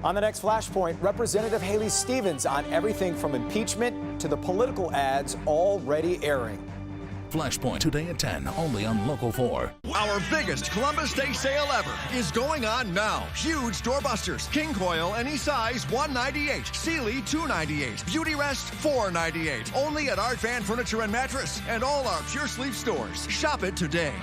On the next Flashpoint, Representative Haley Stevens on everything from impeachment to the political ads already airing. Flashpoint today at 10, only on Local 4. Our biggest Columbus Day sale ever is going on now. Huge doorbusters. King coil, any size, $198. Sealy, $298. Beauty Rest, $498. Only at Art Van Furniture and Mattress and all our Pure Sleep stores. Shop it today.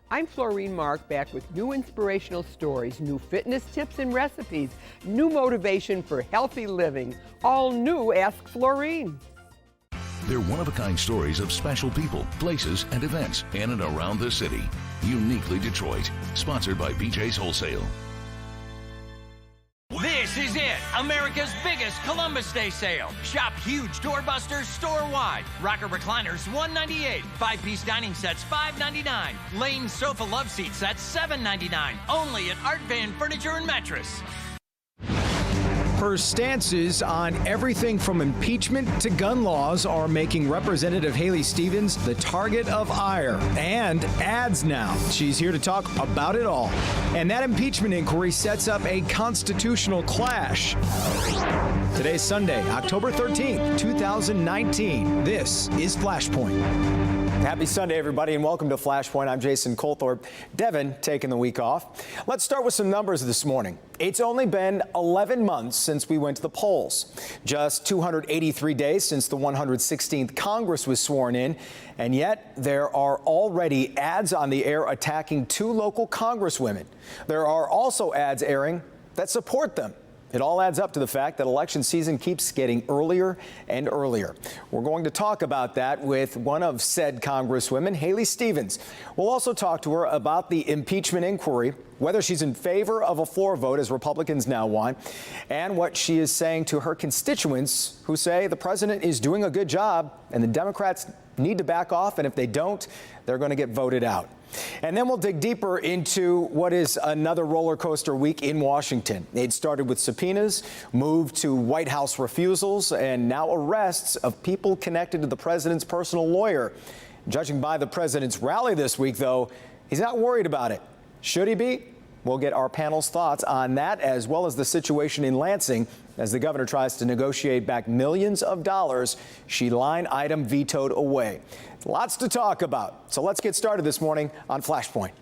I'm Florine Mark, back with new inspirational stories, new fitness tips and recipes, new motivation for healthy living. All new Ask Florine. They're one-of-a-kind stories of special people, places, and events in and around the city. Uniquely Detroit. Sponsored by BJ's Wholesale. This is it, America's biggest Columbus Day sale. Shop huge doorbusters store-wide. Rocker recliners, $198. Five-piece dining sets, $5.99. Lane sofa love seat sets, $7.99. Only at Art Van Furniture and Mattress. Her stances on everything from impeachment to gun laws are making Representative Haley Stevens the target of ire and ads now. She's here to talk about it all. And that impeachment inquiry sets up a constitutional clash. Today's Sunday, October 13th, 2019. This is Flashpoint. Happy Sunday, everybody, and welcome to Flashpoint. I'm Jason Colthorpe. Devin taking the week off. Let's start with some numbers this morning. It's only been 11 months since we went to the polls. Just 283 days since the 116th Congress was sworn in. And yet there are already ads on the air attacking two local congresswomen. There are also ads airing that support them. It all adds up to the fact that election season keeps getting earlier and earlier. We're going to talk about that with one of said congresswomen, Haley Stevens. We'll also talk to her about the impeachment inquiry, whether she's in favor of a floor vote, as Republicans now want, and what she is saying to her constituents who say the president is doing a good job and the Democrats need to back off, and if they don't, they're going to get voted out. And then we'll dig deeper into what is another roller coaster week in Washington. It started with subpoenas, moved to White House refusals, and now arrests of people connected to the president's personal lawyer. Judging by the president's rally this week, though, he's not worried about it. Should he be? We'll get our panel's thoughts on that, as well as the situation in Lansing as the governor tries to negotiate back millions of dollars she line item vetoed away. Lots to talk about. So let's get started this morning on Flashpoint.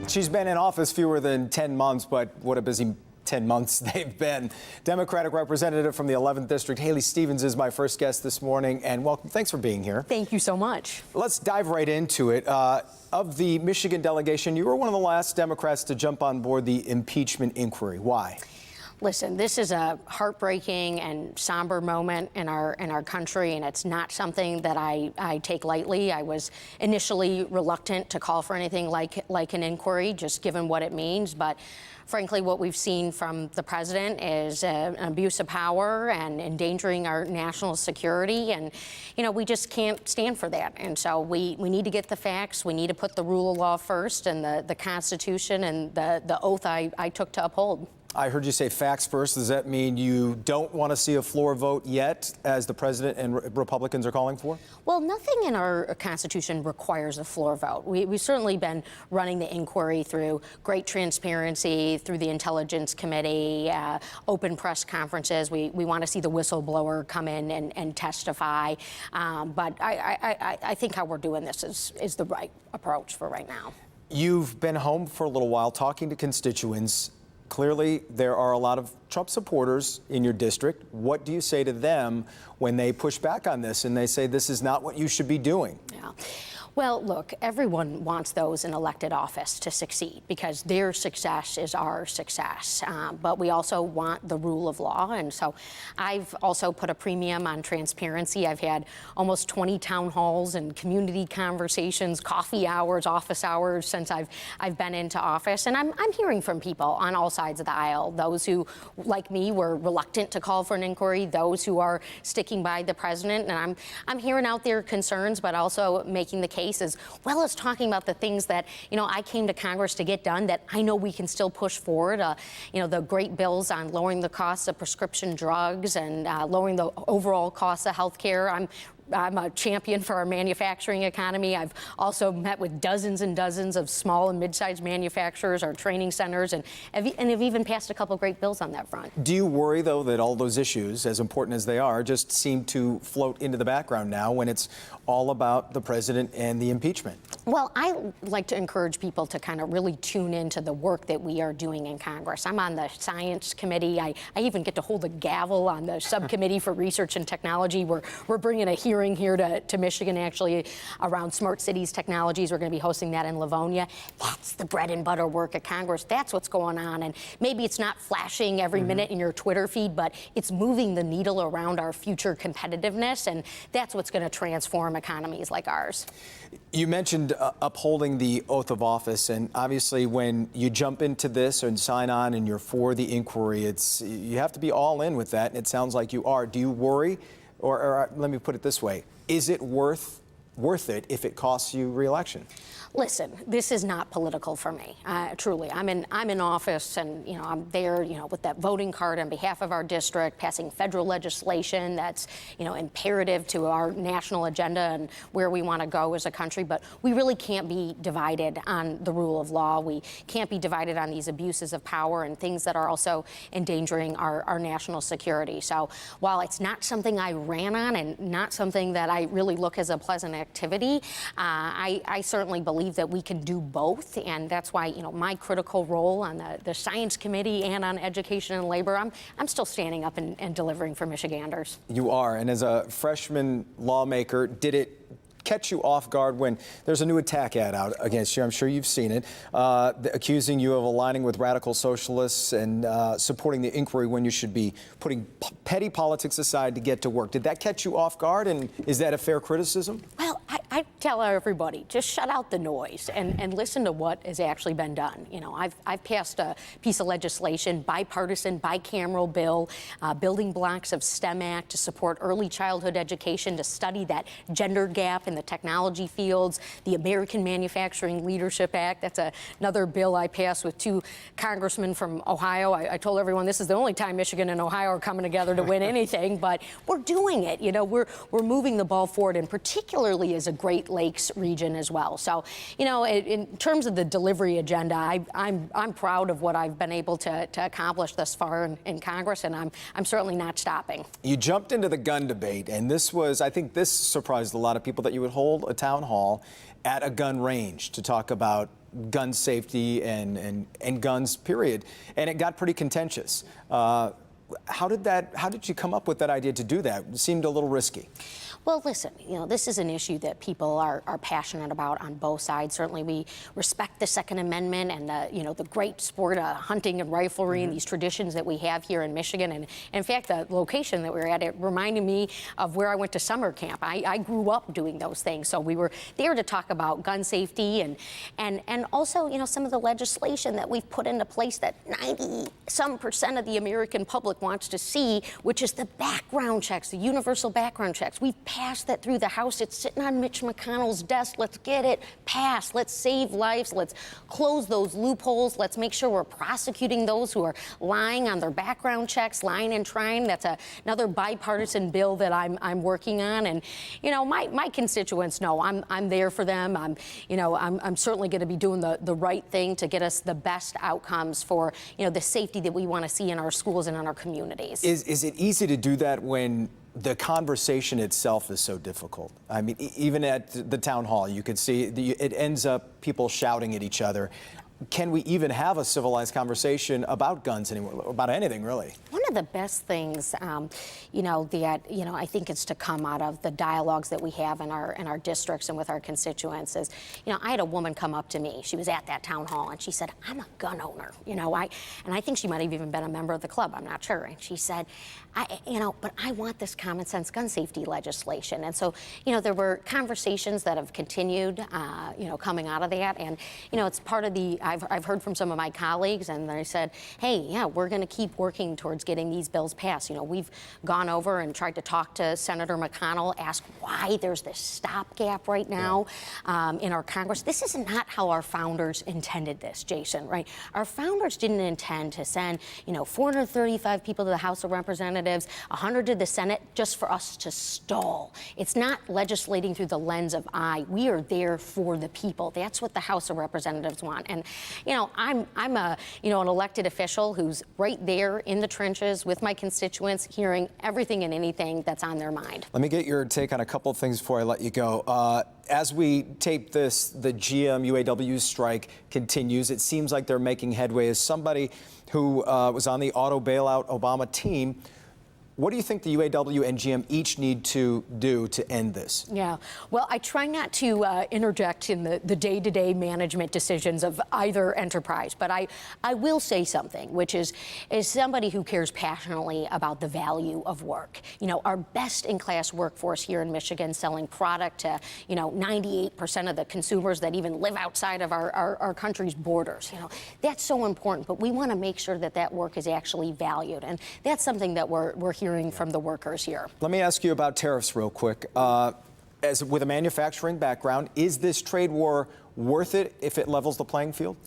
She's been in office fewer than 10 months, but what a busy 10 months they've been. Democratic representative from the 11th District, Haley Stevens, is my first guest this morning, and welcome. Thanks for being here. Thank you so much. Let's dive right into it. Of the Michigan delegation, you were one of the last Democrats to jump on board the impeachment inquiry. Why? Listen, this is a heartbreaking and somber moment in our country, and it's not something that I take lightly. I was initially reluctant to call for anything like an inquiry, just given what it means, but frankly, what we've seen from the president is an abuse of power and endangering our national security. And, we just can't stand for that. And so we need to get the facts. We need to put the rule of law first and the Constitution and the oath I took to uphold. I heard you say facts first. Does that mean you don't want to see a floor vote yet, as the president and Republicans are calling for? Well, nothing in our Constitution requires a floor vote. We've certainly been running the inquiry through great transparency, through the Intelligence Committee, open press conferences. We want to see the whistleblower come in and testify. But I think how we're doing this is the right approach for right now. You've been home for a little while talking to constituents. Clearly, there are a lot of Trump supporters in your district. What do you say to them when they push back on this and they say this is not what you should be doing? Yeah. Well, look, everyone wants those in elected office to succeed because their success is our success. But we also want the rule of law. And so I've also put a premium on transparency. I've had almost 20 town halls and community conversations, coffee hours, office hours since I've been into office. And I'm hearing from people on all sides of the aisle, those who, like me, were reluctant to call for an inquiry, those who are sticking by the president. And I'm hearing out their concerns, but also making the case case, as well as talking about the things that, I came to Congress to get done that I know we can still push forward. The great bills on lowering the costs of prescription drugs and lowering the overall costs of health care. I'm a champion for our manufacturing economy. I've also met with dozens and dozens of small and mid-sized manufacturers, our training centers, and have even passed a couple great bills on that front. Do you worry, though, that all those issues, as important as they are, just seem to float into the background now when it's all about the president and the impeachment? Well, I like to encourage people to kind of really tune into the work that we are doing in Congress. I'm on the Science Committee. I even get to hold the gavel on the Subcommittee for Research and Technology. We're bringing a hearing here to Michigan, actually, around smart cities technologies. We're going to be hosting that in Livonia. That's the bread and butter work at Congress. That's what's going on. And maybe it's not flashing every minute in your Twitter feed, but it's moving the needle around our future competitiveness. And that's what's going to transform economies like ours. You mentioned upholding the oath of office, and obviously when you jump into this and sign on and you're for the inquiry, you have to be all in with that, and it sounds like you are. Do you worry, or let me put it this way, is it worth it if it costs you re-election? Listen, this is not political for me. Truly, I'm in office, and I'm there, with that voting card on behalf of our district, passing federal legislation that's, imperative to our national agenda and where we want to go as a country. But we really can't be divided on the rule of law. We can't be divided on these abuses of power and things that are also endangering our national security. So while it's not something I ran on and not something that I really look as a pleasant activity, I certainly believe that we can do both, and that's why my critical role on the Science Committee and on Education and Labor, I'm still standing up and delivering for Michiganders. You are, and as a freshman lawmaker, did it catch you off guard when there's a new attack ad out against you? I'm sure you've seen it, accusing you of aligning with radical socialists and supporting the inquiry when you should be putting petty politics aside to get to work. Did that catch you off guard, and is that a fair criticism? Well, I tell everybody, just shut out the noise and listen to what has actually been done. I've passed a piece of legislation, bipartisan, bicameral bill, building blocks of STEM Act to support early childhood education, to study that gender gap in the technology fields, the American Manufacturing Leadership Act. That's another bill I passed with two congressmen from Ohio. I told everyone this is the only time Michigan and Ohio are coming together to win anything, but we're doing it. We're moving the ball forward, and particularly as a Great Lakes region as well. So, in terms of the delivery agenda, I'm proud of what I've been able to accomplish thus far in Congress, and I'm certainly not stopping. You jumped into the gun debate, and I think this surprised a lot of people, that you would hold a town hall at a gun range to talk about gun safety and guns, period. And it got pretty contentious. How did you come up with that idea to do that? It seemed a little risky. Well, listen, this is an issue that people are passionate about on both sides. Certainly, we respect the Second Amendment and the great sport of hunting and riflery and these traditions that we have here in Michigan. And in fact, the location that we were at, it reminded me of where I went to summer camp. I grew up doing those things, so we were there to talk about gun safety and also some of the legislation that we've put into place that 90% of the American public wants to see, which is the background checks, the universal background checks. We've passed that through the House. It's sitting on Mitch McConnell's desk. Let's get it passed. Let's save lives. Let's close those loopholes. Let's make sure we're prosecuting those who are lying on their background checks, lying and trying. That's another bipartisan bill that I'm working on. And my constituents know I'm there for them. I'm certainly going to be doing the right thing to get us the best outcomes for the safety that we want to see in our schools and in our communities. Is it easy to do that when the conversation itself is so difficult? I mean, even at the town hall, you could see it ends up people shouting at each other. Can we even have a civilized conversation about guns anymore, about anything, really? One of the best things, I think it's to come out of the dialogues that we have in our districts and with our constituents is, I had a woman come up to me. She was at that town hall, and she said, "I'm a gun owner." I think she might have even been a member of the club. I'm not sure. And she said, but I want this common sense gun safety legislation. And so, there were conversations that have continued, coming out of that. And, it's part of I've heard from some of my colleagues, and they said, hey, yeah, we're going to keep working towards getting getting these bills passed. You know, we've gone over and tried to talk to Senator McConnell, ask why there's this stopgap right now in our Congress. This is not how our founders intended this, Jason, right? Our founders didn't intend to send, 435 people to the House of Representatives, 100 to the Senate, just for us to stall. It's not legislating through the lens of I. We are there for the people. That's what the House of Representatives want. And, I'm a, an elected official who's right there in the trenches with my constituents, hearing everything and anything that's on their mind. Let me get your take on a couple of things before I let you go. As we tape this, the GM UAW strike continues. It seems like they're making headway. As somebody who was on the auto bailout Obama team, what do you think the UAW and GM each need to do to end this? Yeah, well, I try not to interject in the day-to-day management decisions of either enterprise, but I will say something, which is somebody who cares passionately about the value of work. Our best-in-class workforce here in Michigan, selling product to, 98% of the consumers that even live outside of our country's borders. That's so important, but we want to make sure that work is actually valued, and that's something that we're hearing from the workers here. Let me ask you about tariffs real quick. As with a manufacturing background, is this trade war worth it if it levels the playing field?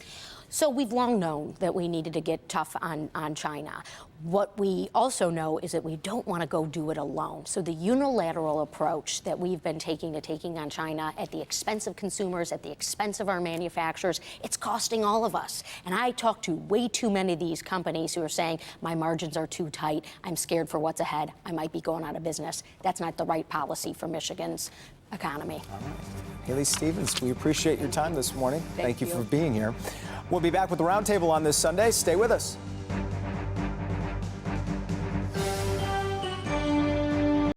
So we've long known that we needed to get tough on China. What we also know is that we don't want to go do it alone. So the unilateral approach that we've been taking on China at the expense of consumers, at the expense of our manufacturers, it's costing all of us. And I talk to way too many of these companies who are saying, my margins are too tight, I'm scared for what's ahead, I might be going out of business. That's not the right policy for Michigan's economy. All right. Haley Stevens, we appreciate your time this morning. Thank you for being here. We'll be back with the Roundtable on this Sunday. Stay with us.